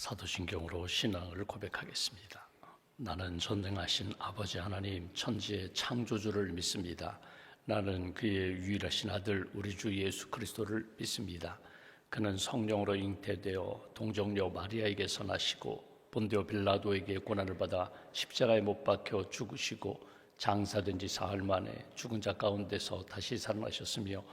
사도신경으로 신앙을 고백하겠습니다. 나는 전능하신 아버지 하나님 천지의 창조주를 믿습니다. 나는 그의 유일하신 아들 우리 주 예수 그리스도를 믿습니다. 그는 성령으로 잉태되어 동정녀 마리아에게서 나시고 본디오 빌라도에게 고난을 받아 십자가에 못 박혀 죽으시고 장사된 지 사흘 만에 죽은 자 가운데서 다시 살아나셨으며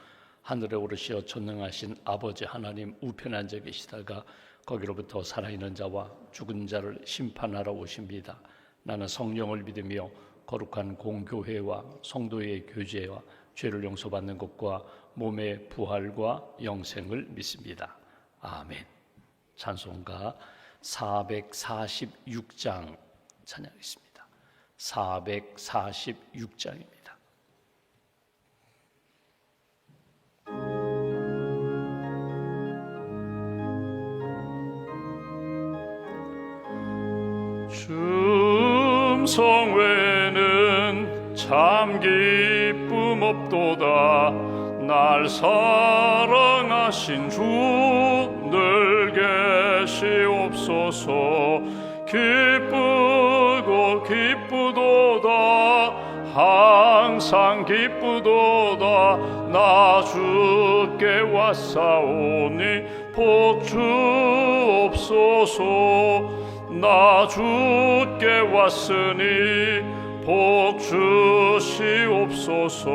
하늘에 오르시어 전능하신 아버지 하나님 우편에 앉아 계시다가 거기로부터 살아있는 자와 죽은 자를 심판하러 오십니다. 나는 성령을 믿으며 거룩한 공교회와 성도의 교제와 죄를 용서받는 것과 몸의 부활과 영생을 믿습니다. 아멘. 찬송가 446장 찬양하겠습니다. 446장입니다. 춤성 외에는 참 기쁨 없도다. 날 사랑하신 주 늘 계시옵소서. 기쁘고 기쁘도다. 항상 기쁘도다. 나 주께 왔사오니 복 주옵소서. 나 주께 왔으니 복 주시옵소서.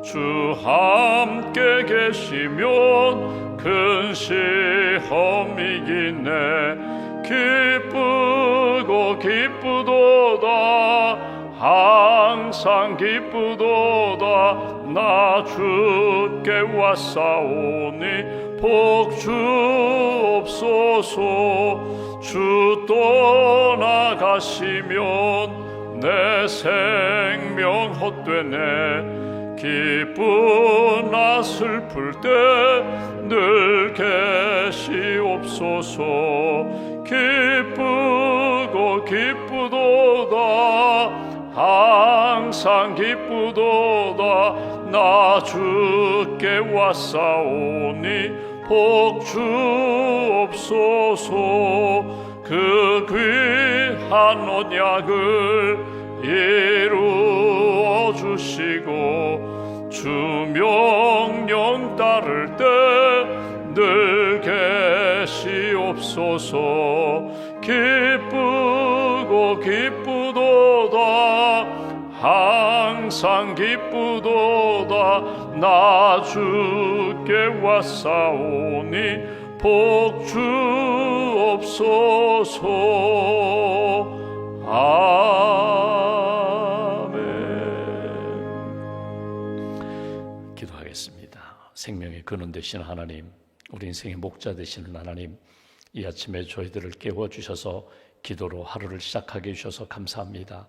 주 함께 계시면 큰 시험이 있네. 기쁘고 기쁘도다. 항상 기쁘도다. 나 주께 왔사오니 복 주옵소서. 주 떠나가시면 내 생명 헛되네. 기쁘나 슬플 때 늘 계시옵소서. 기쁘고 기쁘도다. 항상 기쁘도다. 나 주께 왔사오니 복 주옵소서. 그 귀한 언약을 이루어 주시고 주 명령 따를 때 늘 계시옵소서. 기쁘고 기쁘도다. 항상 기쁘도다. 나 주께 왔사오니 복 주옵소서. 아멘. 기도하겠습니다. 생명의 근원 되시는 하나님, 우리 인생의 목자 되시는 하나님, 이 아침에 저희들을 깨워주셔서 기도로 하루를 시작하게 해주셔서 감사합니다.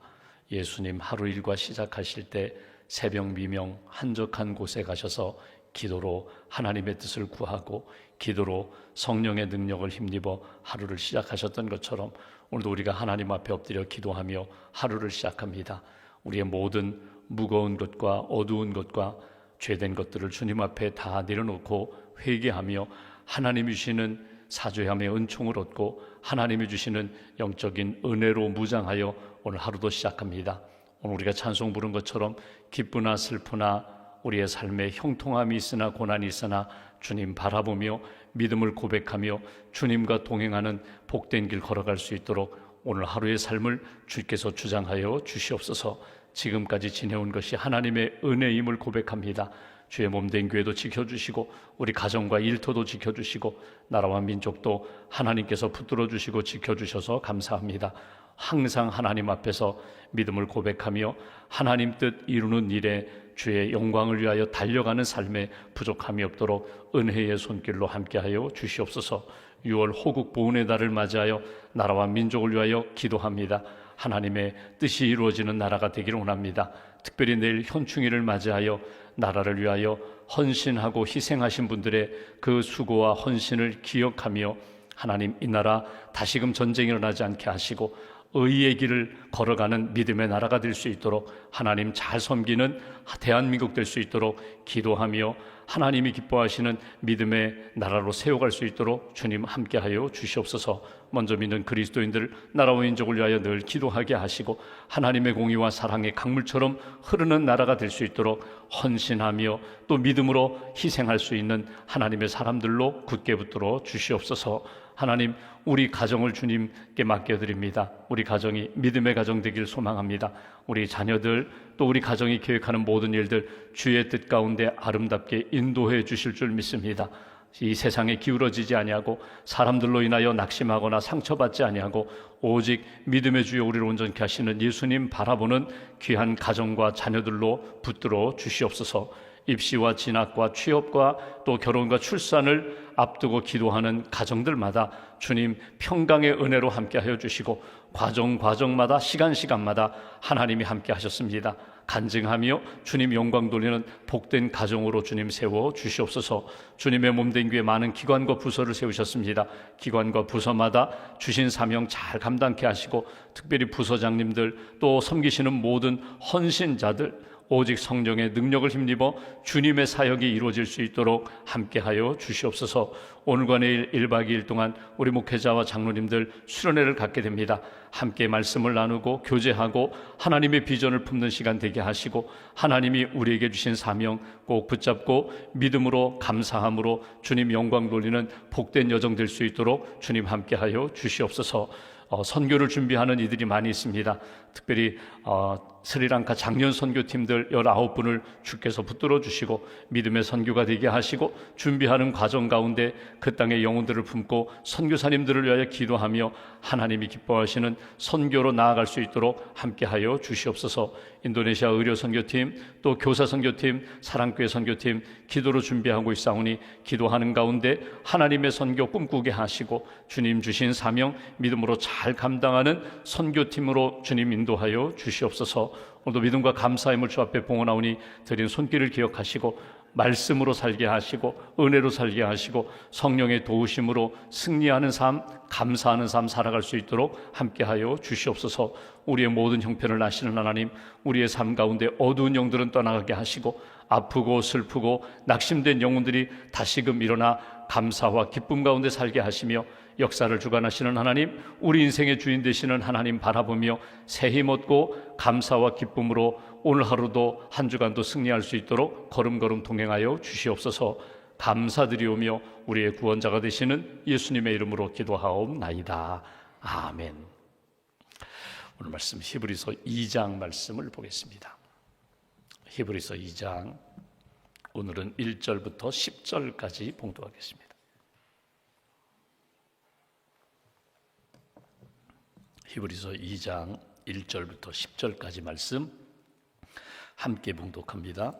예수님 하루 일과 시작하실 때 새벽 미명 한적한 곳에 가셔서 기도로 하나님의 뜻을 구하고 기도로 성령의 능력을 힘입어 하루를 시작하셨던 것처럼 오늘도 우리가 하나님 앞에 엎드려 기도하며 하루를 시작합니다. 우리의 모든 무거운 것과 어두운 것과 죄된 것들을 주님 앞에 다 내려놓고 회개하며 하나님이 주시는 사죄함의 은총을 얻고 하나님이 주시는 영적인 은혜로 무장하여 오늘 하루도 시작합니다. 오늘 우리가 찬송 부른 것처럼 기쁘나 슬프나 우리의 삶에 형통함이 있으나 고난이 있으나 주님 바라보며 믿음을 고백하며 주님과 동행하는 복된 길 걸어갈 수 있도록 오늘 하루의 삶을 주께서 주장하여 주시옵소서. 지금까지 지내온 것이 하나님의 은혜임을 고백합니다. 주의 몸된 교회도 지켜주시고 우리 가정과 일터도 지켜주시고 나라와 민족도 하나님께서 붙들어 주시고 지켜주셔서 감사합니다. 항상 하나님 앞에서 믿음을 고백하며 하나님 뜻 이루는 일에 주의 영광을 위하여 달려가는 삶에 부족함이 없도록 은혜의 손길로 함께하여 주시옵소서. 6월 호국 보훈의 달을 맞이하여 나라와 민족을 위하여 기도합니다. 하나님의 뜻이 이루어지는 나라가 되기를 원합니다. 특별히 내일 현충일을 맞이하여 나라를 위하여 헌신하고 희생하신 분들의 그 수고와 헌신을 기억하며 하나님 이 나라 다시금 전쟁이 일어나지 않게 하시고 의의 길을 걸어가는 믿음의 나라가 될 수 있도록 하나님 잘 섬기는 대한민국 될 수 있도록 기도하며 하나님이 기뻐하시는 믿음의 나라로 세워갈 수 있도록 주님 함께하여 주시옵소서. 먼저 믿는 그리스도인들 나라와 민족을 위하여 늘 기도하게 하시고 하나님의 공의와 사랑의 강물처럼 흐르는 나라가 될 수 있도록 헌신하며 또 믿음으로 희생할 수 있는 하나님의 사람들로 굳게 붙들어 주시옵소서. 하나님 우리 가정을 주님께 맡겨드립니다. 우리 가정이 믿음의 가정 되길 소망합니다. 우리 자녀들 또 우리 가정이 계획하는 모든 일들 주의 뜻 가운데 아름답게 인도해 주실 줄 믿습니다. 이 세상에 기울어지지 아니하고 사람들로 인하여 낙심하거나 상처받지 아니하고 오직 믿음의 주여 우리를 온전케 하시는 예수님 바라보는 귀한 가정과 자녀들로 붙들어 주시옵소서. 입시와 진학과 취업과 또 결혼과 출산을 앞두고 기도하는 가정들마다 주님 평강의 은혜로 함께하여 주시고 과정마다 시간마다 하나님이 함께 하셨습니다. 간증하며 주님 영광 돌리는 복된 가정으로 주님 세워 주시옵소서. 주님의 몸된 교회 많은 기관과 부서를 세우셨습니다. 기관과 부서마다 주신 사명 잘 감당케 하시고 특별히 부서장님들 또 섬기시는 모든 헌신자들 오직 성령의 능력을 힘입어 주님의 사역이 이루어질 수 있도록 함께하여 주시옵소서. 오늘과 내일 1박 2일 동안 우리 목회자와 장로님들 수련회를 갖게 됩니다. 함께 말씀을 나누고 교제하고 하나님의 비전을 품는 시간 되게 하시고 하나님이 우리에게 주신 사명 꼭 붙잡고 믿음으로 감사함으로 주님 영광 돌리는 복된 여정 될 수 있도록 주님 함께하여 주시옵소서. 선교를 준비하는 이들이 많이 있습니다. 특별히 스리랑카 장년 선교팀들 19분을 주께서 붙들어 주시고 믿음의 선교가 되게 하시고 준비하는 과정 가운데 그 땅의 영혼들을 품고 선교사님들을 위하여 기도하며 하나님이 기뻐하시는 선교로 나아갈 수 있도록 함께하여 주시옵소서. 인도네시아 의료 선교팀 또 교사 선교팀 사랑교회 선교팀 기도로 준비하고 있사오니 기도하는 가운데 하나님의 선교 꿈꾸게 하시고 주님 주신 사명 믿음으로 잘 감당하는 선교팀으로 주님 인도하여 주시옵소서. 오늘도 믿음과 감사의 힘을 주 앞에 봉헌하오니 드린 손길을 기억하시고 말씀으로 살게 하시고 은혜로 살게 하시고 성령의 도우심으로 승리하는 삶, 감사하는 삶 살아갈 수 있도록 함께하여 주시옵소서. 우리의 모든 형편을 아시는 하나님, 우리의 삶 가운데 어두운 영들은 떠나가게 하시고 아프고 슬프고 낙심된 영혼들이 다시금 일어나 감사와 기쁨 가운데 살게 하시며 역사를 주관하시는 하나님, 우리 인생의 주인 되시는 하나님 바라보며 새 힘 얻고 감사와 기쁨으로 오늘 하루도 한 주간도 승리할 수 있도록 걸음걸음 동행하여 주시옵소서. 감사드리오며 우리의 구원자가 되시는 예수님의 이름으로 기도하옵나이다. 아멘. 오늘 말씀 히브리서 2장 말씀을 보겠습니다. 히브리서 2장 오늘은 1절부터 10절까지 봉독하겠습니다. 히브리서 2장 1절부터 10절까지 말씀 함께 봉독합니다.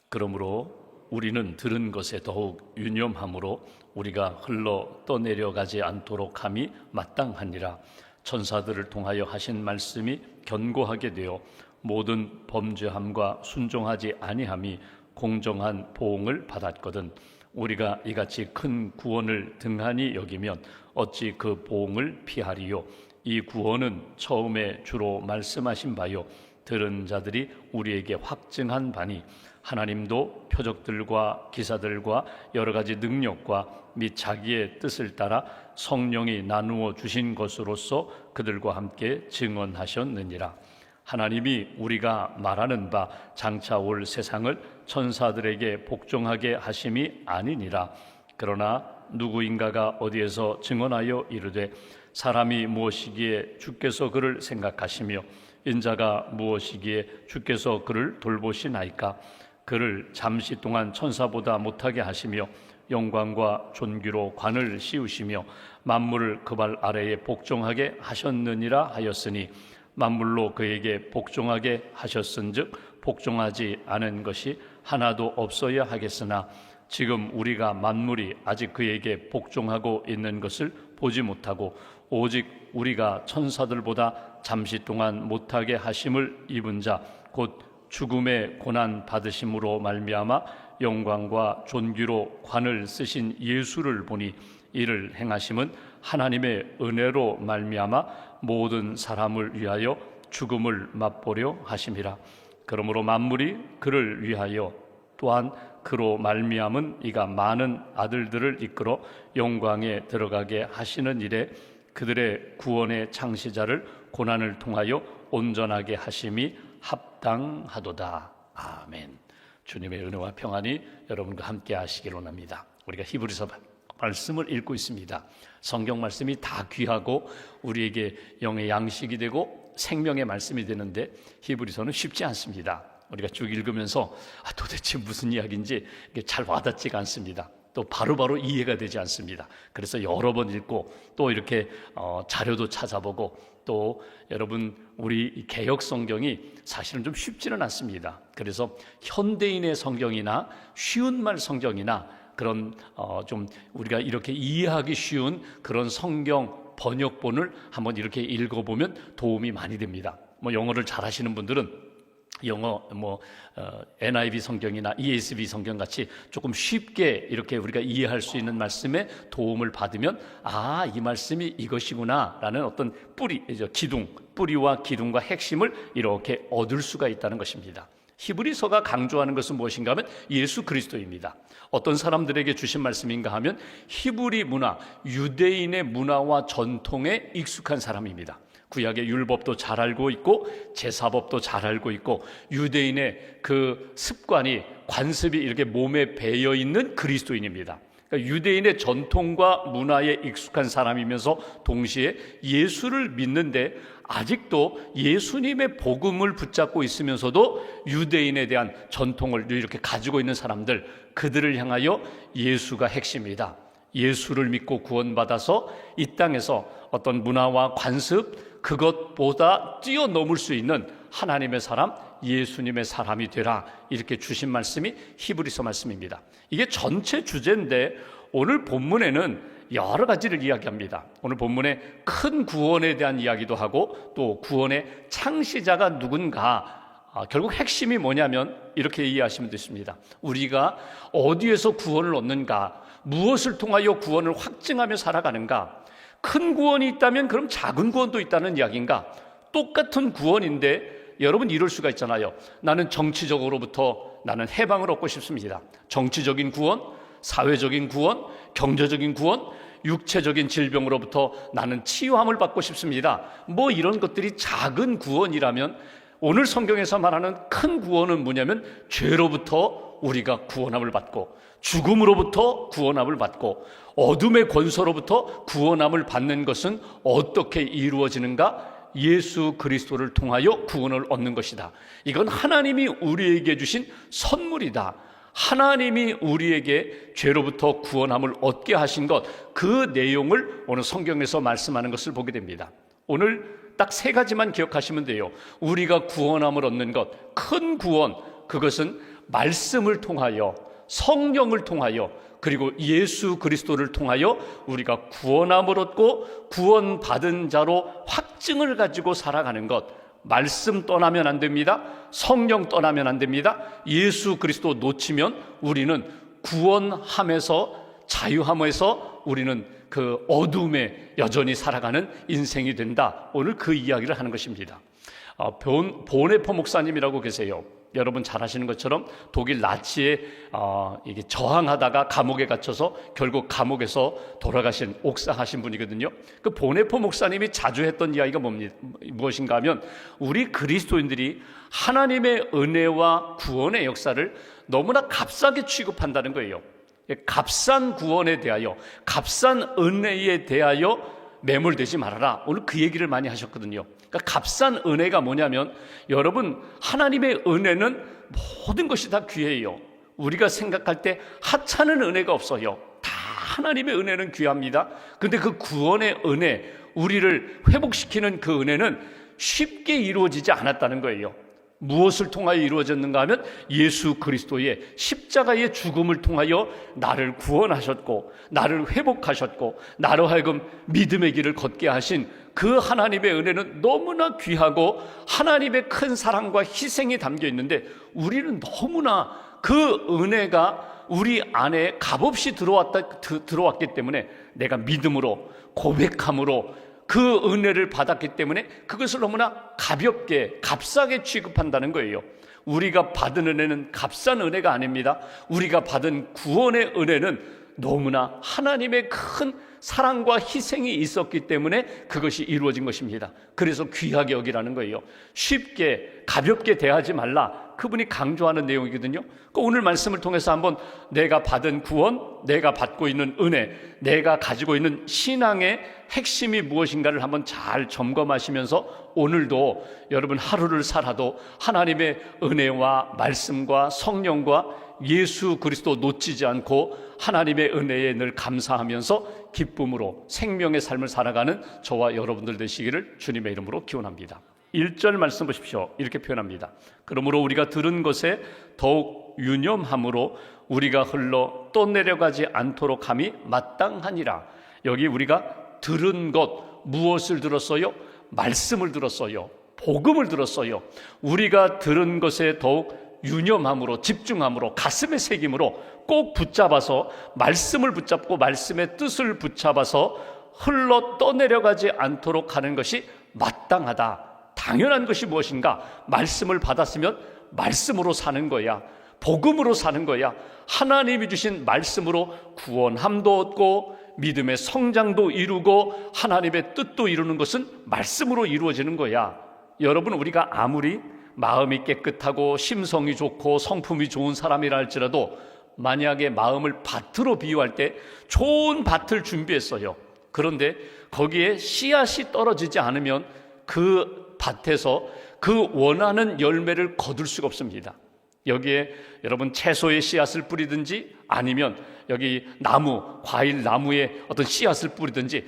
그러므로 우리는 들은 것에 더욱 유념함으로 우리가 흘러 떠내려가지 않도록 함이 마땅하니라. 천사들을 통하여 하신 말씀이 견고하게 되어 모든 범죄함과 순종하지 아니함이 공정한 보응을 받았거든. 우리가 이같이 큰 구원을 등한히 여기면 어찌 그 보응을 피하리요. 이 구원은 처음에 주로 말씀하신 바요 들은 자들이 우리에게 확증한 바니 하나님도 표적들과 기사들과 여러 가지 능력과 및 자기의 뜻을 따라 성령이 나누어 주신 것으로서 그들과 함께 증언하셨느니라. 하나님이 우리가 말하는 바 장차 올 세상을 천사들에게 복종하게 하심이 아니니라. 그러나 누구인가가 어디에서 증언하여 이르되 사람이 무엇이기에 주께서 그를 생각하시며 인자가 무엇이기에 주께서 그를 돌보시나이까. 그를 잠시 동안 천사보다 못하게 하시며 영광과 존귀로 관을 씌우시며 만물을 그 발 아래에 복종하게 하셨느니라 하였으니 만물로 그에게 복종하게 하셨은즉 복종하지 않은 것이 하나도 없어야 하겠으나 지금 우리가 만물이 아직 그에게 복종하고 있는 것을 보지 못하고 오직 우리가 천사들보다 잠시 동안 못하게 하심을 입은 자 곧 죽음의 고난 받으심으로 말미암아 영광과 존귀로 관을 쓰신 예수를 보니 이를 행하심은 하나님의 은혜로 말미암아 모든 사람을 위하여 죽음을 맛보려 하심이라. 그러므로 만물이 그를 위하여 또한 그로 말미암은 이가 많은 아들들을 이끌어 영광에 들어가게 하시는 일에 그들의 구원의 창시자를 고난을 통하여 온전하게 하심이 합당하도다. 아멘. 주님의 은혜와 평안이 여러분과 함께 하시기를 원합니다. 우리가 히브리서 말씀을 읽고 있습니다. 성경 말씀이 다 귀하고 우리에게 영의 양식이 되고 생명의 말씀이 되는데 히브리서는 쉽지 않습니다. 우리가 쭉 읽으면서 도대체 무슨 이야기인지 잘 와닿지가 않습니다. 또 바로바로 이해가 되지 않습니다. 그래서 여러 번 읽고 또 이렇게 자료도 찾아보고 또 여러분 우리 개역 성경이 사실은 좀 쉽지는 않습니다. 그래서 현대인의 성경이나 쉬운 말 성경이나 그런 좀 우리가 이렇게 이해하기 쉬운 그런 성경 번역본을 한번 이렇게 읽어보면 도움이 많이 됩니다. 뭐 영어를 잘하시는 분들은 영어 NIV 성경이나 ESV 성경 같이 조금 쉽게 이렇게 우리가 이해할 수 있는 말씀에 도움을 받으면 이 말씀이 이것이구나라는 어떤 뿌리와 기둥과 핵심을 이렇게 얻을 수가 있다는 것입니다. 히브리서가 강조하는 것은 무엇인가 하면 예수 그리스도입니다. 어떤 사람들에게 주신 말씀인가 하면 히브리 문화, 유대인의 문화와 전통에 익숙한 사람입니다. 구약의 율법도 잘 알고 있고 제사법도 잘 알고 있고 유대인의 그 습관이 관습이 이렇게 몸에 배어 있는 그리스도인입니다. 그러니까 유대인의 전통과 문화에 익숙한 사람이면서 동시에 예수를 믿는데 아직도 예수님의 복음을 붙잡고 있으면서도 유대인에 대한 전통을 이렇게 가지고 있는 사람들, 그들을 향하여 예수가 핵심이다. 예수를 믿고 구원받아서 이 땅에서 어떤 문화와 관습, 그것보다 뛰어넘을 수 있는 하나님의 사람, 예수님의 사람이 되라, 이렇게 주신 말씀이 히브리서 말씀입니다. 이게 전체 주제인데 오늘 본문에는 여러 가지를 이야기합니다. 오늘 본문에 큰 구원에 대한 이야기도 하고 또 구원의 창시자가 누군가, 결국 핵심이 뭐냐면 이렇게 이해하시면 되십니다. 우리가 어디에서 구원을 얻는가, 무엇을 통하여 구원을 확증하며 살아가는가. 큰 구원이 있다면 그럼 작은 구원도 있다는 이야기인가? 똑같은 구원인데 여러분 이럴 수가 있잖아요. 나는 정치적으로부터 나는 해방을 얻고 싶습니다. 정치적인 구원, 사회적인 구원, 경제적인 구원, 육체적인 질병으로부터 나는 치유함을 받고 싶습니다. 뭐 이런 것들이 작은 구원이라면 오늘 성경에서 말하는 큰 구원은 뭐냐면 죄로부터 우리가 구원함을 받고 죽음으로부터 구원함을 받고 어둠의 권세로부터 구원함을 받는 것은 어떻게 이루어지는가? 예수 그리스도를 통하여 구원을 얻는 것이다. 이건 하나님이 우리에게 주신 선물이다. 하나님이 우리에게 죄로부터 구원함을 얻게 하신 것, 그 내용을 오늘 성경에서 말씀하는 것을 보게 됩니다. 오늘 딱 3가지만 기억하시면 돼요. 우리가 구원함을 얻는 것, 큰 구원, 그것은 말씀을 통하여, 성령을 통하여, 그리고 예수 그리스도를 통하여 우리가 구원함을 얻고 구원받은 자로 확증을 가지고 살아가는 것. 말씀 떠나면 안 됩니다. 성령 떠나면 안 됩니다. 예수 그리스도 놓치면 우리는 구원함에서, 자유함에서 우리는 그 어둠에 여전히 살아가는 인생이 된다. 오늘 그 이야기를 하는 것입니다. 보네퍼 목사님이라고 계세요. 여러분 잘 아시는 것처럼 독일 나치에 이게 저항하다가 감옥에 갇혀서 결국 감옥에서 돌아가신, 옥사하신 분이거든요. 그 보네퍼 목사님이 자주 했던 이야기가 무엇인가 하면 우리 그리스도인들이 하나님의 은혜와 구원의 역사를 너무나 값싸게 취급한다는 거예요. 값싼 구원에 대하여, 값싼 은혜에 대하여 매몰되지 말아라. 오늘 그 얘기를 많이 하셨거든요. 그러니까 값싼 은혜가 뭐냐면 여러분, 하나님의 은혜는 모든 것이 다 귀해요. 우리가 생각할 때 하찮은 은혜가 없어요. 다 하나님의 은혜는 귀합니다. 그런데 그 구원의 은혜, 우리를 회복시키는 그 은혜는 쉽게 이루어지지 않았다는 거예요. 무엇을 통하여 이루어졌는가 하면 예수 그리스도의 십자가의 죽음을 통하여 나를 구원하셨고 나를 회복하셨고 나로 하여금 믿음의 길을 걷게 하신 그 하나님의 은혜는 너무나 귀하고 하나님의 큰 사랑과 희생이 담겨 있는데 우리는 너무나 그 은혜가 우리 안에 값없이 들어왔기 때문에 내가 믿음으로 고백함으로 그 은혜를 받았기 때문에 그것을 너무나 가볍게 값싸게 취급한다는 거예요. 우리가 받은 은혜는 값싼 은혜가 아닙니다. 우리가 받은 구원의 은혜는 너무나 하나님의 큰 사랑과 희생이 있었기 때문에 그것이 이루어진 것입니다. 그래서 귀하게 여기라는 거예요. 쉽게 가볍게 대하지 말라. 그분이 강조하는 내용이거든요. 오늘 말씀을 통해서 한번 내가 받은 구원, 내가 받고 있는 은혜, 내가 가지고 있는 신앙의 핵심이 무엇인가를 한번 잘 점검하시면서 오늘도 여러분 하루를 살아도 하나님의 은혜와 말씀과 성령과 예수 그리스도 놓치지 않고 하나님의 은혜에 늘 감사하면서 기쁨으로 생명의 삶을 살아가는 저와 여러분들 되시기를 주님의 이름으로 기원합니다. 1절 말씀 보십시오. 이렇게 표현합니다. 그러므로 우리가 들은 것에 더욱 유념함으로 우리가 흘러 또 내려가지 않도록 함이 마땅하니라. 여기 우리가 들은 것, 무엇을 들었어요? 말씀을 들었어요. 복음을 들었어요. 우리가 들은 것에 더욱 유념함으로, 집중함으로, 가슴에 새김으로 꼭 붙잡아서 말씀을 붙잡고 말씀의 뜻을 붙잡아서 흘러 떠내려가지 않도록 하는 것이 마땅하다. 당연한 것이 무엇인가? 말씀을 받았으면 말씀으로 사는 거야. 복음으로 사는 거야. 하나님이 주신 말씀으로 구원함도 얻고 믿음의 성장도 이루고 하나님의 뜻도 이루는 것은 말씀으로 이루어지는 거야. 여러분, 우리가 아무리 마음이 깨끗하고 심성이 좋고 성품이 좋은 사람이라 할지라도 만약에 마음을 밭으로 비유할 때 좋은 밭을 준비했어요. 그런데 거기에 씨앗이 떨어지지 않으면 그 밭에서 그 원하는 열매를 거둘 수가 없습니다. 여기에 여러분 채소의 씨앗을 뿌리든지 아니면 여기 나무, 과일 나무에 어떤 씨앗을 뿌리든지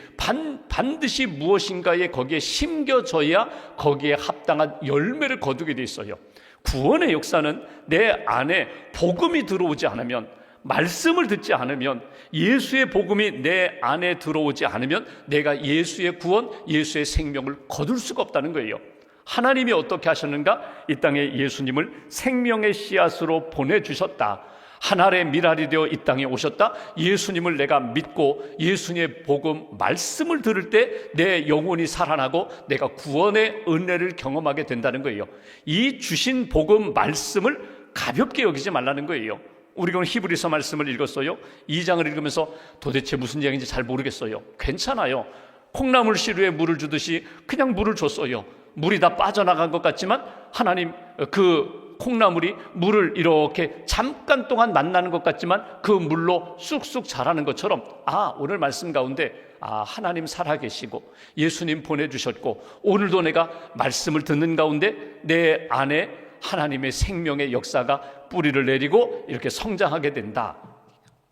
반드시 무엇인가에 거기에 심겨져야 거기에 합당한 열매를 거두게 돼 있어요. 구원의 역사는 내 안에 복음이 들어오지 않으면, 말씀을 듣지 않으면, 예수의 복음이 내 안에 들어오지 않으면 내가 예수의 구원, 예수의 생명을 거둘 수가 없다는 거예요. 하나님이 어떻게 하셨는가? 이 땅에 예수님을 생명의 씨앗으로 보내주셨다. 하늘의 미랄이 되어 이 땅에 오셨다. 예수님을 내가 믿고 예수님의 복음, 말씀을 들을 때 내 영혼이 살아나고 내가 구원의 은혜를 경험하게 된다는 거예요. 이 주신 복음, 말씀을 가볍게 여기지 말라는 거예요. 우리가 오늘 히브리서 말씀을 읽었어요. 2장을 읽으면서 도대체 무슨 이야기인지 잘 모르겠어요. 괜찮아요. 콩나물 시루에 물을 주듯이 그냥 물을 줬어요. 물이 다 빠져나간 것 같지만 하나님 그 콩나물이 물을 이렇게 잠깐 동안 만나는 것 같지만 그 물로 쑥쑥 자라는 것처럼 오늘 말씀 가운데 하나님 살아계시고 예수님 보내주셨고 오늘도 내가 말씀을 듣는 가운데 내 안에 하나님의 생명의 역사가 뿌리를 내리고 이렇게 성장하게 된다.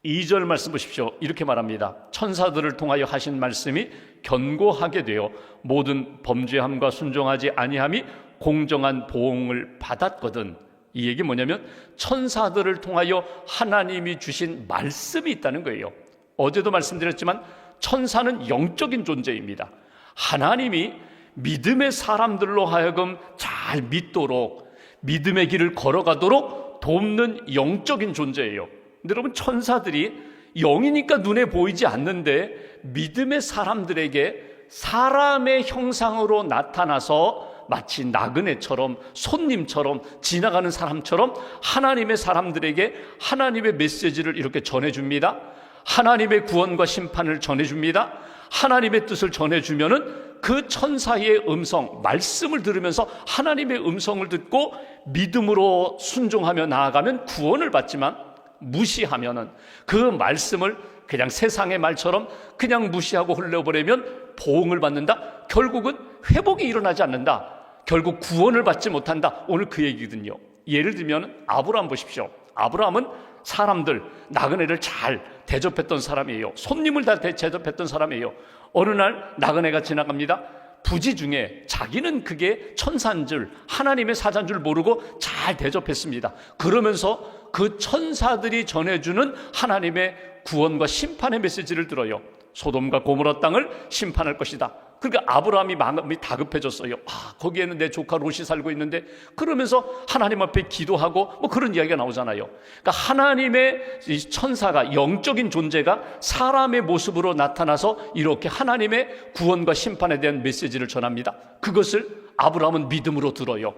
2절 말씀 보십시오. 이렇게 말합니다. 천사들을 통하여 하신 말씀이 견고하게 되어 모든 범죄함과 순종하지 아니함이 공정한 보응을 받았거든. 이 얘기 뭐냐면 천사들을 통하여 하나님이 주신 말씀이 있다는 거예요. 어제도 말씀드렸지만 천사는 영적인 존재입니다. 하나님이 믿음의 사람들로 하여금 잘 믿도록 믿음의 길을 걸어가도록 돕는 영적인 존재예요. 근데 여러분, 천사들이 영이니까 눈에 보이지 않는데 믿음의 사람들에게 사람의 형상으로 나타나서 마치 나그네처럼 손님처럼 지나가는 사람처럼 하나님의 사람들에게 하나님의 메시지를 이렇게 전해줍니다. 하나님의 구원과 심판을 전해줍니다. 하나님의 뜻을 전해주면은 그 천사의 음성, 말씀을 들으면서 하나님의 음성을 듣고 믿음으로 순종하며 나아가면 구원을 받지만 무시하면은 그 말씀을 그냥 세상의 말처럼 그냥 무시하고 흘려버리면 보응을 받는다. 결국은 회복이 일어나지 않는다. 결국 구원을 받지 못한다. 오늘 그 얘기거든요. 예를 들면 아브라함 보십시오. 아브라함은 사람들, 나그네를 잘 대접했던 사람이에요. 손님을 다 대접했던 사람이에요. 어느 날 나그네가 지나갑니다. 부지 중에 자기는 그게 천사인 줄, 하나님의 사자인 줄 모르고 잘 대접했습니다. 그러면서 그 천사들이 전해주는 하나님의 구원과 심판의 메시지를 들어요. 소돔과 고모라 땅을 심판할 것이다. 그러니까 아브라함이 마음이 다급해졌어요. 거기에는 내 조카 롯이 살고 있는데, 그러면서 하나님 앞에 기도하고 그런 이야기가 나오잖아요. 그러니까 하나님의 이 천사가, 영적인 존재가 사람의 모습으로 나타나서 이렇게 하나님의 구원과 심판에 대한 메시지를 전합니다. 그것을 아브라함은 믿음으로 들어요.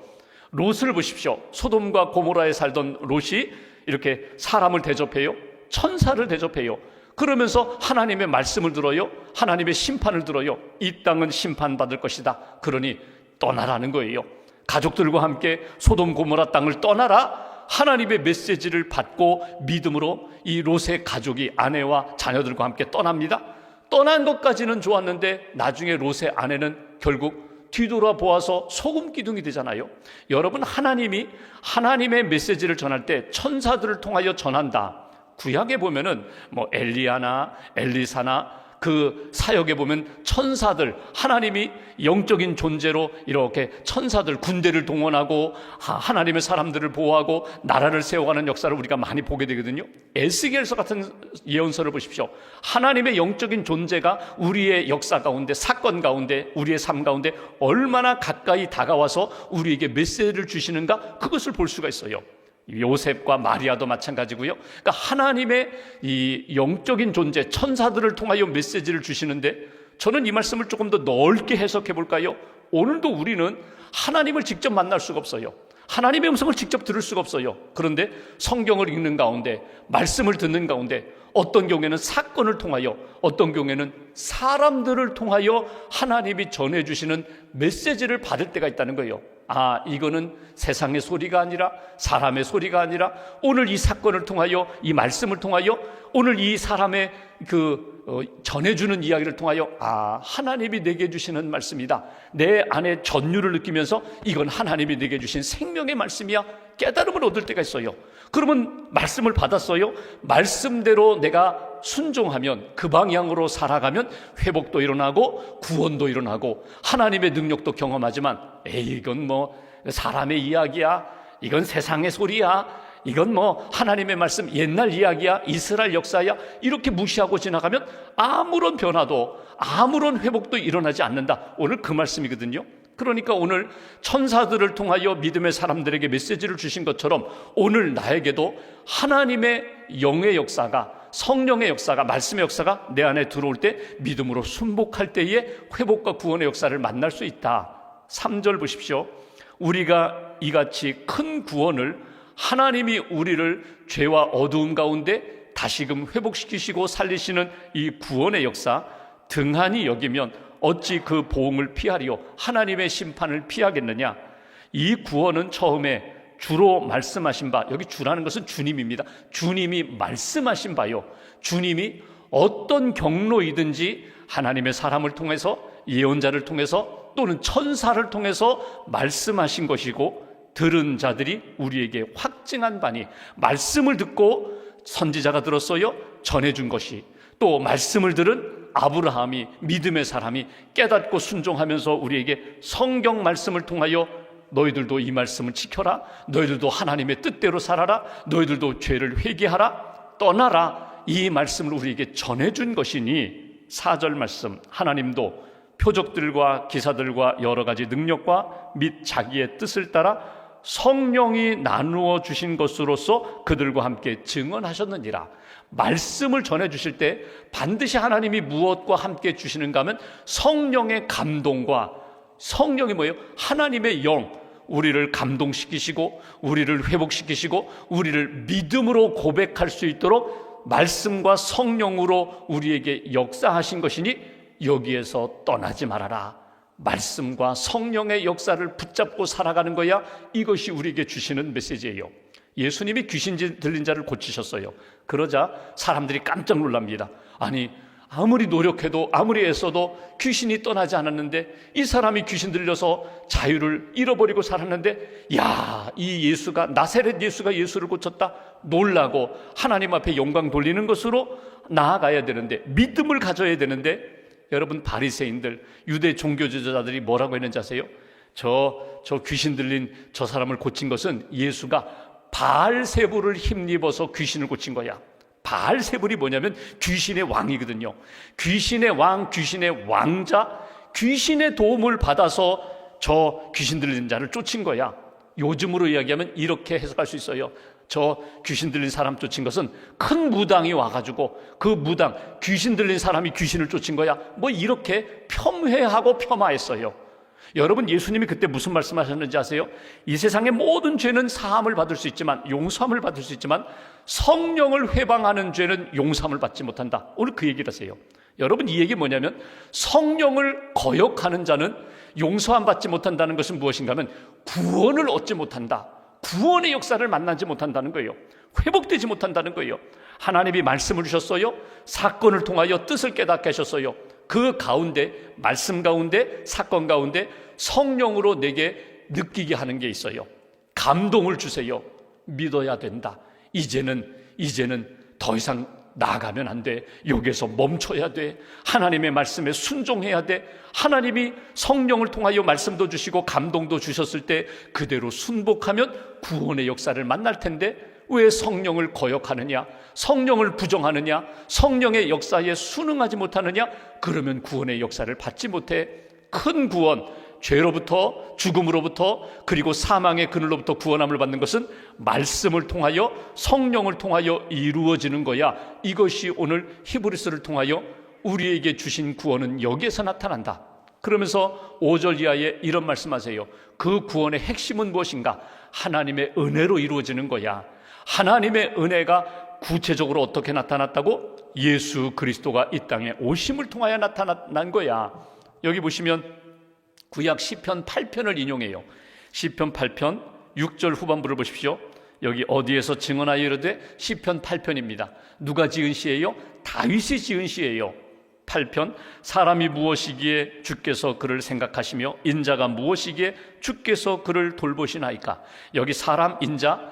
롯을 보십시오. 소돔과 고모라에 살던 롯이 이렇게 사람을 대접해요. 천사를 대접해요. 그러면서 하나님의 말씀을 들어요. 하나님의 심판을 들어요. 이 땅은 심판받을 것이다. 그러니 떠나라는 거예요. 가족들과 함께 소돔 고모라 땅을 떠나라 하나님의 메시지를 받고 믿음으로 이 롯의 가족이 아내와 자녀들과 함께 떠납니다. 떠난 것까지는 좋았는데 나중에 롯의 아내는 결국 뒤돌아보아서 소금 기둥이 되잖아요. 여러분, 하나님이 하나님의 메시지를 전할 때 천사들을 통하여 전한다. 구약에 보면은 엘리야나 엘리사나 그 사역에 보면 천사들, 하나님이 영적인 존재로 이렇게 천사들, 군대를 동원하고 하나님의 사람들을 보호하고 나라를 세워가는 역사를 우리가 많이 보게 되거든요. 에스겔서 같은 예언서를 보십시오. 하나님의 영적인 존재가 우리의 역사 가운데, 사건 가운데, 우리의 삶 가운데 얼마나 가까이 다가와서 우리에게 메시지를 주시는가, 그것을 볼 수가 있어요. 요셉과 마리아도 마찬가지고요. 그러니까 하나님의 이 영적인 존재, 천사들을 통하여 메시지를 주시는데, 저는 이 말씀을 조금 더 넓게 해석해 볼까요? 오늘도 우리는 하나님을 직접 만날 수가 없어요. 하나님의 음성을 직접 들을 수가 없어요. 그런데 성경을 읽는 가운데, 말씀을 듣는 가운데, 어떤 경우에는 사건을 통하여, 어떤 경우에는 사람들을 통하여 하나님이 전해주시는 메시지를 받을 때가 있다는 거예요. 이거는 세상의 소리가 아니라, 사람의 소리가 아니라, 오늘 이 사건을 통하여, 이 말씀을 통하여, 오늘 이 사람의 전해주는 이야기를 통하여 하나님이 내게 주시는 말씀이다. 내 안에 전율을 느끼면서 이건 하나님이 내게 주신 생명의 말씀이야, 깨달음을 얻을 때가 있어요. 그러면 말씀을 받았어요. 말씀대로 내가 순종하면, 그 방향으로 살아가면 회복도 일어나고 구원도 일어나고 하나님의 능력도 경험하지만, 이건 사람의 이야기야, 이건 세상의 소리야, 이건 하나님의 말씀, 옛날 이야기야, 이스라엘 역사야, 이렇게 무시하고 지나가면 아무런 변화도, 아무런 회복도 일어나지 않는다. 오늘 그 말씀이거든요. 그러니까 오늘 천사들을 통하여 믿음의 사람들에게 메시지를 주신 것처럼 오늘 나에게도 하나님의 영의 역사가, 성령의 역사가, 말씀의 역사가 내 안에 들어올 때 믿음으로 순복할 때에 회복과 구원의 역사를 만날 수 있다. 3절 보십시오. 우리가 이같이 큰 구원을, 하나님이 우리를 죄와 어두움 가운데 다시금 회복시키시고 살리시는 이 구원의 역사 등한히 여기면 어찌 그 보응을 피하리요? 하나님의 심판을 피하겠느냐? 이 구원은 처음에 주로 말씀하신 바, 여기 주라는 것은 주님입니다. 주님이 말씀하신 바요, 주님이 어떤 경로이든지 하나님의 사람을 통해서, 예언자를 통해서 또는 천사를 통해서 말씀하신 것이고, 들은 자들이 우리에게 확증한 바니, 말씀을 듣고 선지자가 들었어요, 전해준 것이, 또 말씀을 들은 아브라함이, 믿음의 사람이 깨닫고 순종하면서 우리에게 성경 말씀을 통하여 너희들도 이 말씀을 지켜라, 너희들도 하나님의 뜻대로 살아라, 너희들도 죄를 회개하라, 떠나라, 이 말씀을 우리에게 전해준 것이니, 4절 말씀, 하나님도 표적들과 기사들과 여러 가지 능력과 및 자기의 뜻을 따라 성령이 나누어 주신 것으로서 그들과 함께 증언하셨느니라. 말씀을 전해주실 때 반드시 하나님이 무엇과 함께 주시는가 하면 성령의 감동과, 성령이 뭐예요? 하나님의 영, 우리를 감동시키시고 우리를 회복시키시고 우리를 믿음으로 고백할 수 있도록 말씀과 성령으로 우리에게 역사하신 것이니 여기에서 떠나지 말아라. 말씀과 성령의 역사를 붙잡고 살아가는 거야. 이것이 우리에게 주시는 메시지예요. 예수님이 귀신 들린 자를 고치셨어요. 그러자 사람들이 깜짝 놀랍니다. 아니, 아무리 노력해도 아무리 애써도 귀신이 떠나지 않았는데, 이 사람이 귀신 들려서 자유를 잃어버리고 살았는데, 야, 이 예수가, 나사렛 예수가 예수를 고쳤다, 놀라고 하나님 앞에 영광 돌리는 것으로 나아가야 되는데, 믿음을 가져야 되는데, 여러분, 바리새인들, 유대 종교 지도자들이 뭐라고 했는지 아세요? 저 귀신 들린 저 사람을 고친 것은 예수가 바알세불을 힘입어서 귀신을 고친 거야. 바알세불이 뭐냐면 귀신의 왕이거든요. 귀신의 왕, 귀신의 왕자, 귀신의 도움을 받아서 저 귀신 들린 자를 쫓은 거야. 요즘으로 이야기하면 이렇게 해석할 수 있어요. 저 귀신 들린 사람 쫓은 것은 큰 무당이 와가지고 그 무당, 귀신 들린 사람이 귀신을 쫓은 거야, 뭐 이렇게 폄훼하고 폄하했어요. 여러분, 예수님이 그때 무슨 말씀하셨는지 아세요? 이 세상의 모든 죄는 사함을 받을 수 있지만, 용서함을 받을 수 있지만 성령을 회방하는 죄는 용서함을 받지 못한다. 오늘 그 얘기를 하세요. 여러분, 이 얘기 뭐냐면 성령을 거역하는 자는 용서 받지 못한다는 것은 무엇인가 하면 구원을 얻지 못한다, 구원의 역사를 만나지 못한다는 거예요. 회복되지 못한다는 거예요. 하나님이 말씀을 주셨어요. 사건을 통하여 뜻을 깨닫게 하셨어요. 그 가운데, 말씀 가운데, 사건 가운데 성령으로 내게 느끼게 하는 게 있어요. 감동을 주세요. 믿어야 된다. 이제는 더 이상 나아가면 안 돼. 여기에서 멈춰야 돼. 하나님의 말씀에 순종해야 돼. 하나님이 성령을 통하여 말씀도 주시고 감동도 주셨을 때 그대로 순복하면 구원의 역사를 만날 텐데 왜 성령을 거역하느냐, 성령을 부정하느냐, 성령의 역사에 순응하지 못하느냐? 그러면 구원의 역사를 받지 못해. 큰 구원, 죄로부터, 죽음으로부터, 그리고 사망의 그늘로부터 구원함을 받는 것은 말씀을 통하여, 성령을 통하여 이루어지는 거야. 이것이 오늘 히브리서를 통하여 우리에게 주신 구원은 여기에서 나타난다. 그러면서 5절 이하에 이런 말씀하세요. 그 구원의 핵심은 무엇인가? 하나님의 은혜로 이루어지는 거야. 하나님의 은혜가 구체적으로 어떻게 나타났다고? 예수 그리스도가 이 땅에 오심을 통하여 나타난 거야. 여기 보시면 구약 시편 8편을 인용해요. 시편 8편 6절 후반부를 보십시오. 여기 어디에서 증언하여 이르되 시편 8편입니다. 누가 지은 시예요? 다윗이 지은 시예요. 8편 사람이 무엇이기에 주께서 그를 생각하시며 인자가 무엇이기에 주께서 그를 돌보시나이까. 여기 사람, 인자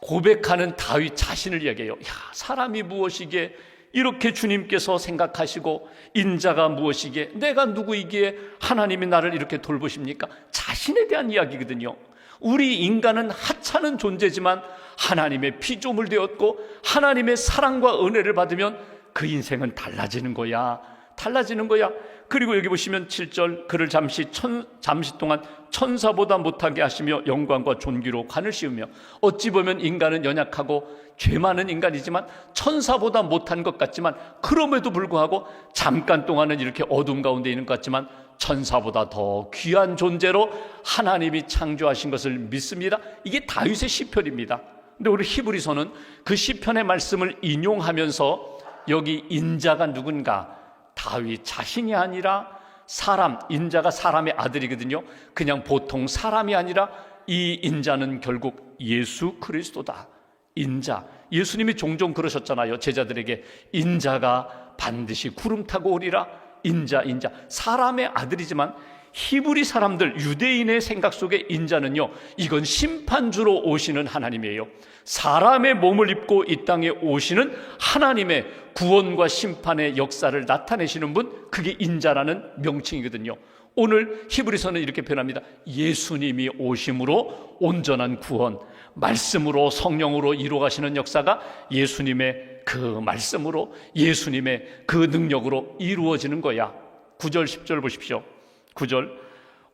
고백하는 다윗 자신을 이야기해요. 사람이 무엇이기에 이렇게 주님께서 생각하시고 인자가 무엇이기에 내가 누구이기에 하나님이 나를 이렇게 돌보십니까? 자신에 대한 이야기거든요. 우리 인간은 하찮은 존재지만 하나님의 피조물 되었고 하나님의 사랑과 은혜를 받으면 그 인생은 달라지는 거야. 달라지는 거야. 그리고 여기 보시면 7절 그를 잠시 동안 천사보다 못하게 하시며 영광과 존귀로 관을 씌우며. 어찌 보면 인간은 연약하고 죄 많은 인간이지만 천사보다 못한 것 같지만 그럼에도 불구하고 잠깐 동안은 이렇게 어둠 가운데 있는 것 같지만 천사보다 더 귀한 존재로 하나님이 창조하신 것을 믿습니다. 이게 다윗의 시편입니다. 근데 우리 히브리서는 그 시편의 말씀을 인용하면서 여기 인자가 누군가? 다윗 자신이 아니라 사람, 인자가 사람의 아들이거든요. 그냥 보통 사람이 아니라 이 인자는 결국 예수 그리스도다. 인자, 예수님이 종종 그러셨잖아요. 제자들에게 인자가 반드시 구름 타고 오리라. 인자, 사람의 아들이지만 히브리 사람들, 유대인의 생각 속에 인자는요, 이건 심판주로 오시는 하나님이에요. 사람의 몸을 입고 이 땅에 오시는 하나님의 구원과 심판의 역사를 나타내시는 분, 그게 인자라는 명칭이거든요. 오늘 히브리서는 이렇게 표현합니다. 예수님이 오심으로 온전한 구원, 말씀으로 성령으로 이루어가시는 역사가 예수님의 그 말씀으로, 예수님의 그 능력으로 이루어지는 거야. 9절 10절 보십시오. 9절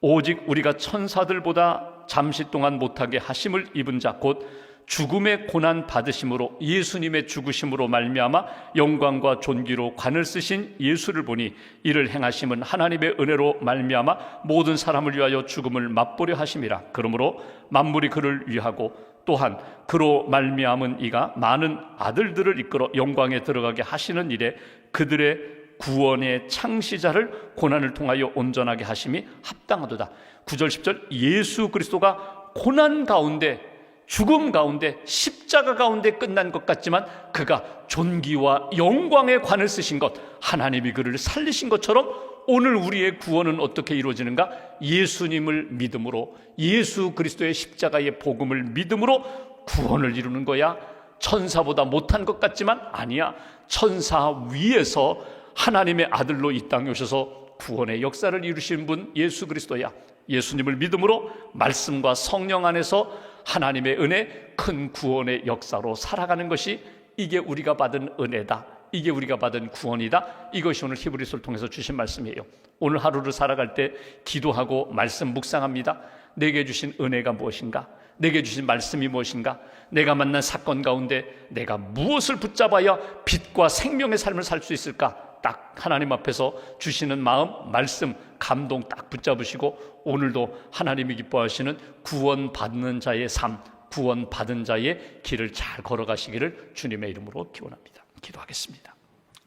오직 우리가 천사들보다 잠시 동안 못하게 하심을 입은 자 곧 죽음의 고난 받으심으로 예수님의 죽으심으로 말미암아 영광과 존귀로 관을 쓰신 예수를 보니 이를 행하심은 하나님의 은혜로 말미암아 모든 사람을 위하여 죽음을 맛보려 하심이라. 그러므로 만물이 그를 위하고 또한 그로 말미암은 이가 많은 아들들을 이끌어 영광에 들어가게 하시는 일에 그들의 구원의 창시자를 고난을 통하여 온전하게 하심이 합당하도다. 9절 10절 예수 그리스도가 고난 가운데, 죽음 가운데, 십자가 가운데 끝난 것 같지만 그가 존귀와 영광의 관을 쓰신 것, 하나님이 그를 살리신 것처럼 오늘 우리의 구원은 어떻게 이루어지는가? 예수님을 믿음으로, 예수 그리스도의 십자가의 복음을 믿음으로 구원을 이루는 거야. 천사보다 못한 것 같지만 아니야. 천사 위에서 하나님의 아들로 이 땅에 오셔서 구원의 역사를 이루신 분 예수 그리스도야. 예수님을 믿음으로 말씀과 성령 안에서 하나님의 은혜, 큰 구원의 역사로 살아가는 것이, 이게 우리가 받은 은혜다. 이게 우리가 받은 구원이다. 이것이 오늘 히브리서를 통해서 주신 말씀이에요. 오늘 하루를 살아갈 때 기도하고 말씀 묵상합니다. 내게 주신 은혜가 무엇인가? 내게 주신 말씀이 무엇인가? 내가 만난 사건 가운데 내가 무엇을 붙잡아야 빛과 생명의 삶을 살 수 있을까? 딱 하나님 앞에서 주시는 마음, 말씀, 감동 딱 붙잡으시고 오늘도 하나님이 기뻐하시는 구원받는 자의 삶, 구원받은 자의 길을 잘 걸어가시기를 주님의 이름으로 기원합니다. 기도하겠습니다.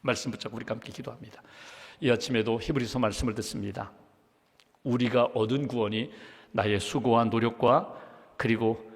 말씀 붙잡고 우리 함께 기도합니다. 이 아침에도 히브리서 말씀을 듣습니다. 우리가 얻은 구원이 나의 수고와 노력과 그리고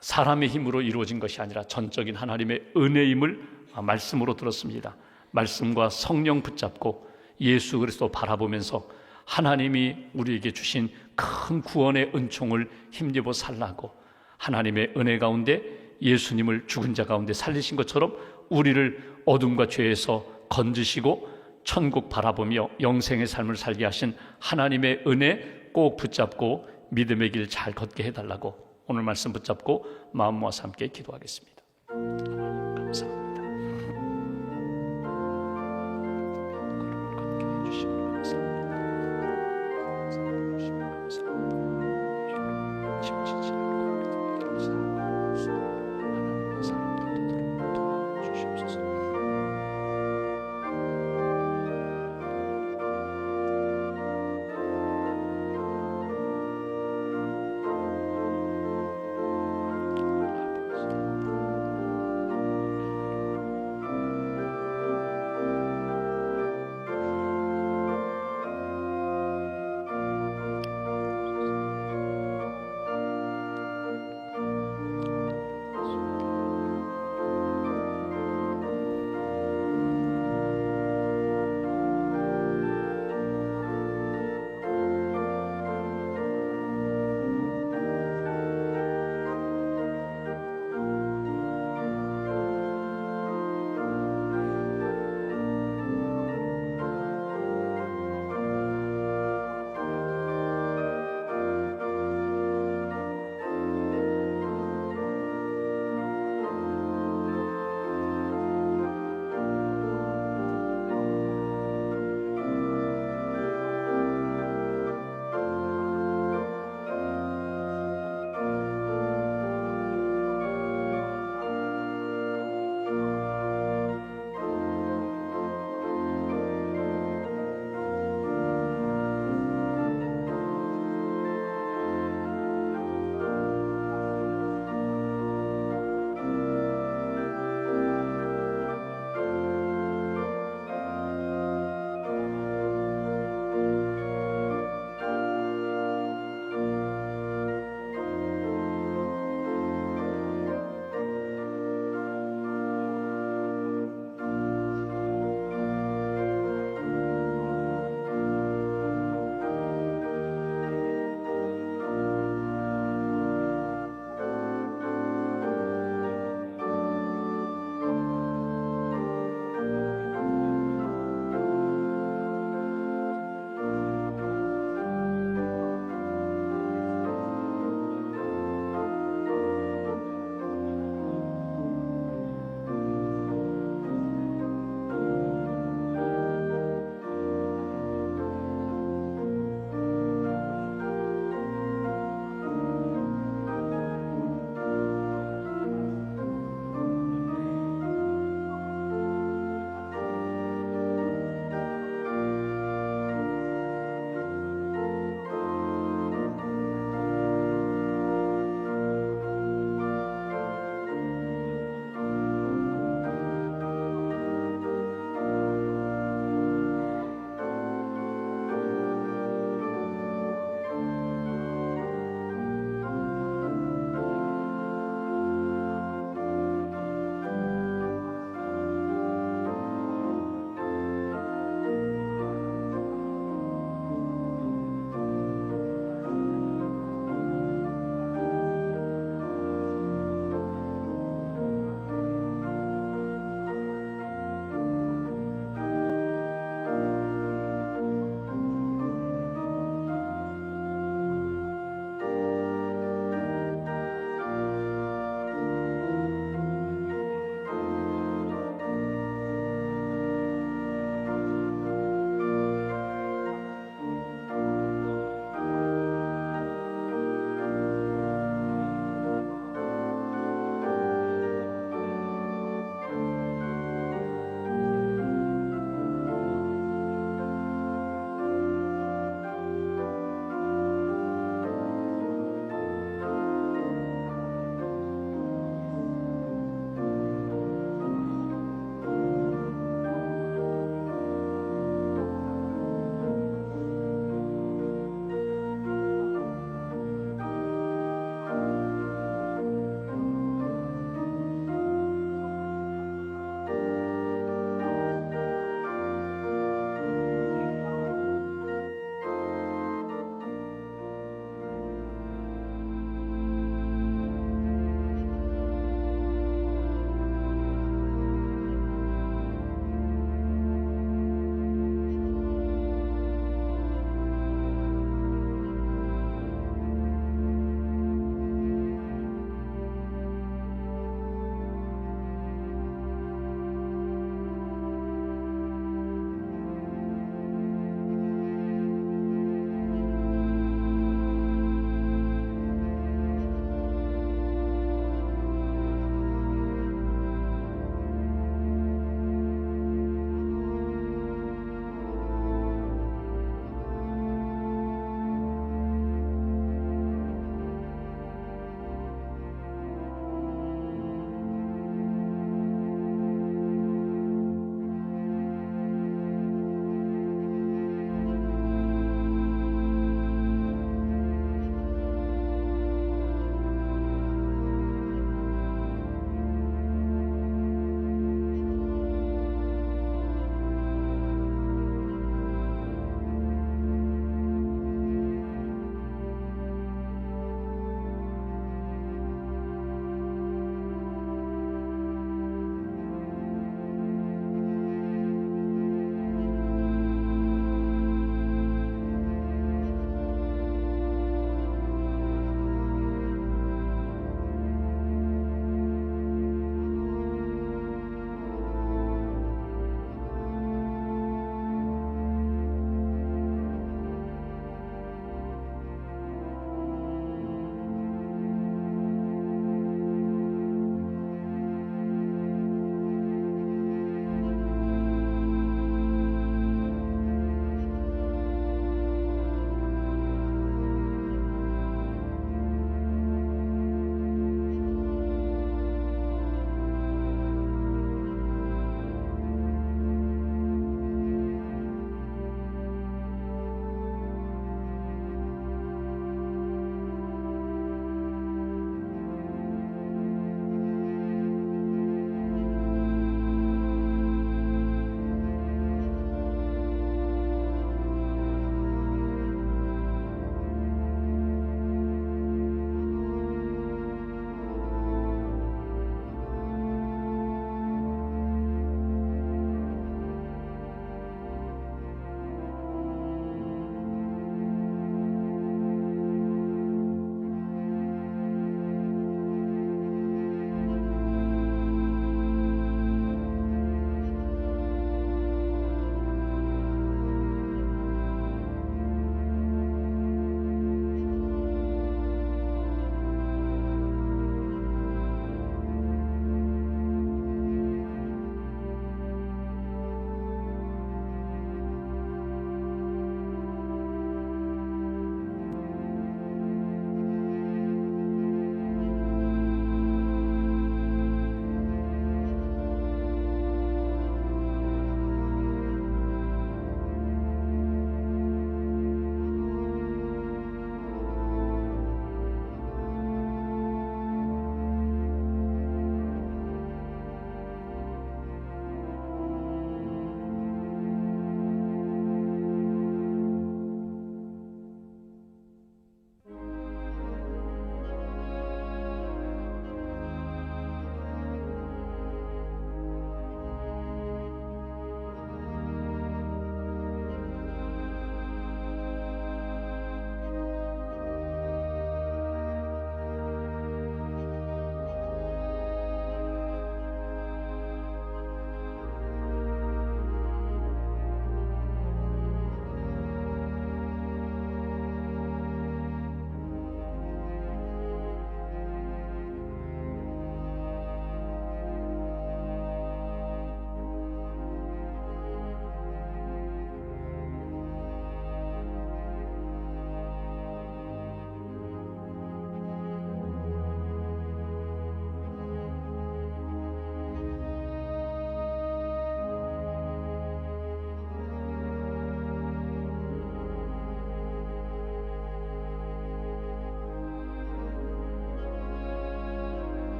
사람의 힘으로 이루어진 것이 아니라 전적인 하나님의 은혜임을 말씀으로 들었습니다. 말씀과 성령 붙잡고 예수 그리스도 바라보면서 하나님이 우리에게 주신 큰 구원의 은총을 힘입어 살라고, 하나님의 은혜 가운데 예수님을 죽은 자 가운데 살리신 것처럼 우리를 어둠과 죄에서 건지시고 천국 바라보며 영생의 삶을 살게 하신 하나님의 은혜 꼭 붙잡고 믿음의 길 잘 걷게 해달라고 오늘 말씀 붙잡고 마음 모아서 함께 기도하겠습니다.